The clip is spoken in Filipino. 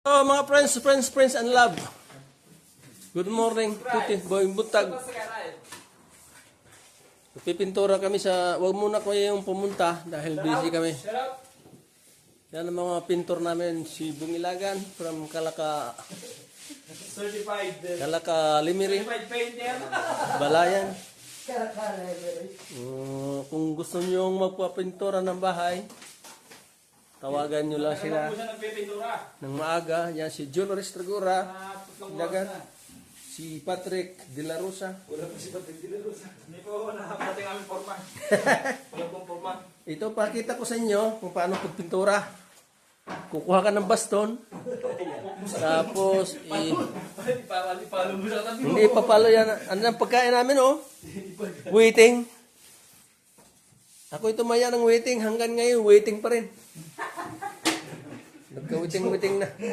Oh, mga friends and love. Good morning, tuti, boy buntag. Pipintura kami sa, wag muna ko yung pumunta dahil busy kami. Yan ang mga pintor namin, si Bungilagan from Kalaka, Limiri, Balayan. Kung gusto nyo magpapintura ng bahay, tawagan nyo lang sila ng maaga. Yan si John Restragura, Dagan, si Patrick De La Rosa. Wala pa si Patrick De La Rosa. Hindi po nakaparating aming forma. Wala pong forma. Ito, pakita ko sa inyo kung paano pagpintura. Kukuha ka ng baston. Tapos, ipalo mo sa tabi mo. hindi papalo yan. Ano ang pagkain namin, oh? Waiting. Ako tumaya ng waiting. Hanggang ngayon, waiting pa rin. Nagka-waiting na.